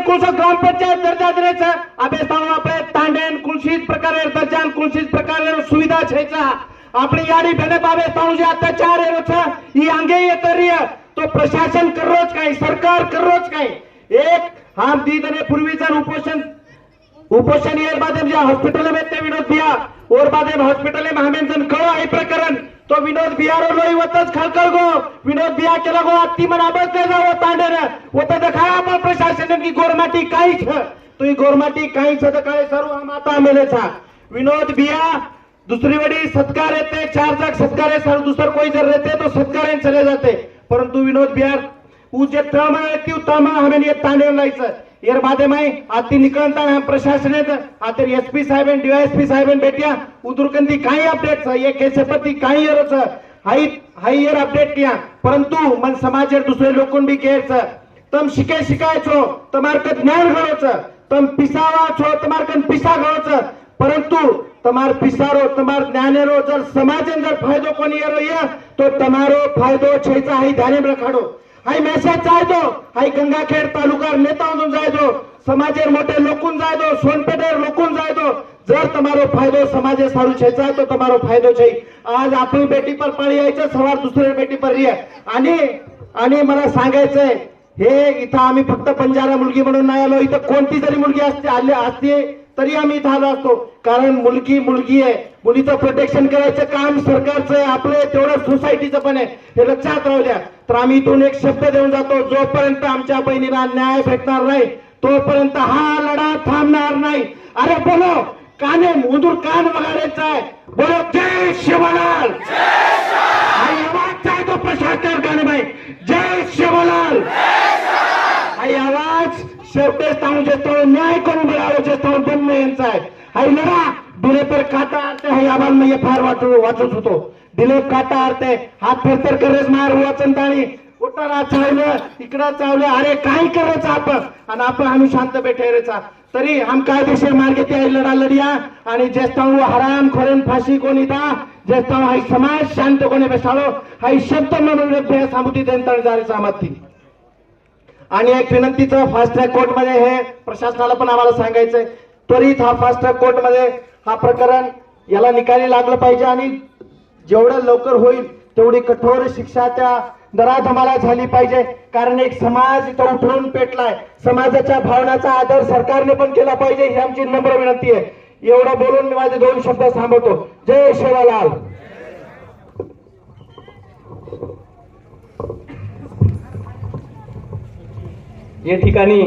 ग्रामपंचायत दर्जा द्यायचा अभ्यास આપણે તાંડેન કુલસિત પ્રકારે દર્જાન કુલસિત પ્રકારે સુવિધા છે આપણી યાડી બેને બાબે તાણું જે અત્યાચાર એરો છે ઈ અંગે એ કરીએ તો प्रशासन कररोच काय सरकार कररोच काय एक हम दीद ने पूर्वीचं उपोषण येर बादे जे हॉस्पिटल में ते विनोद बिया और बादे हॉस्पिटल में हमें कळो आहे प्रकरण तो विनोद बिहार लोई वतच खळखळ गो विनोद बिया केला गो अति मन आबस दे जाओ तांडेर होता दिखाया आपण प्रशासन की गोरमाटी काई छ तो ही गोरमाटी काई छ त काय सर्व हम आता मेले था विनोद बिया दूसरी बड़ी सत्कार येते 4 जग सत्कार सर दूसर कोई जर रहते तो सत्कार चले जाते परंतु विनोद बिहार उजे तमा येती तमा हमें ये तांडेर लायचं यार बादे माई आती निकलता हम प्रशासन आते एसपी साहेब डीवायएसपी साहेब बेटिया उदुरकंदी काही अपडेट ये कैसे पति काही यरच हाई हाई यर अपडेट किया परंतु मन समाजेर दुसरे लोकन भी केच तम शिकाय छो तमार क ज्ञान गळोच तम पिसावा छो तमार कन पिसा गळोच परंतु तमार पिसारो तमार ज्ञानेरो जर समाजन जर फायदो कोनी येरो ये तो तमारो फायदो छेचा हाई ध्याने रखाडो हाई मैसेज जाय दो हाई गंगाखेड तालुका नेताओं जाय दो समाजेर मोटे लोकून जाय दो सोनपेटेर लोकून जाय दो जर तमारो फायदो समाजे सारू छेचा तो तमारो फायदो छे आज आपली बेटी पर पाळी यायचं सवार दुसऱ्या बेटी पर रिया आणि मला सांगायचंय हे इथं आम्ही फक्त बंजारा मुलगी म्हणून नाही आलो इथं कोणती जरी मुलगी असते तरी आम्ही इथं आलो असतो कारण मुलगी आहे मुलीचं प्रोटेक्शन करायचं काम सरकारचं आहे आपलं तेवढं सोसायटीचं पण आहे हे लक्षात राहू द्या तर आम्ही इथून एक शब्द देऊन जातो जोपर्यंत आमच्या बहिणीला न्याय भेटणार नाही तोपर्यंत हा लढा थांबणार नाही अरे बोलो काने उदूर कान वगाडायचा आहे बोलो जय शिवलाल हाई आवाज आहे तो प्रशासन गाणे भाई जय शिवलाल हाई आवाज शेवटे स्थान जेतो न्याय करून मिळालो जे स्थान बनणे यांचा आहे हाई लढा दिले पर काटा आरते हाई आवाज में फार वाचत होतो दिलीप काटा आरते हात फेरतर करेच मार वाचन ताणी उठारा चावलं इकडं चावलं अरे काय करायचं आपण आणि आम्ही शांत बैठेरेचा तरी हम कायदेशीर मार्गे ते लढा लढिया आणि जेस्ताऊ हराम खोरेन फाशी कोणी दा जेस्ताऊ हाई समाज शांत कोणी बेसाळो हाई शब्द म्हणून बे सामुती देंतळ जारी सामती आणि एक विनंतीचं फास्ट ट्रॅक कोर्ट मध्ये हे प्रशासनाला पण आम्हाला सांगायचंय त्वरित हा फास्ट ट्रॅक कोर्ट मध्ये हा प्रकरण याला निकाली लागलं पाहिजे आणि जेवढं लवकर होईल तेवढी कठोर शिक्षा त्या दराधमाला झाली पाहिजे कारण एक समाज इथं उठून पेटलाय समाजाच्या भावनाचा आदर सरकारने पण केला पाहिजे ही आमची नम्र विनंती आहे एवढं बोलून मी माझे 2 शब्द थांबवतो जय शिवलाल या ठिकाणी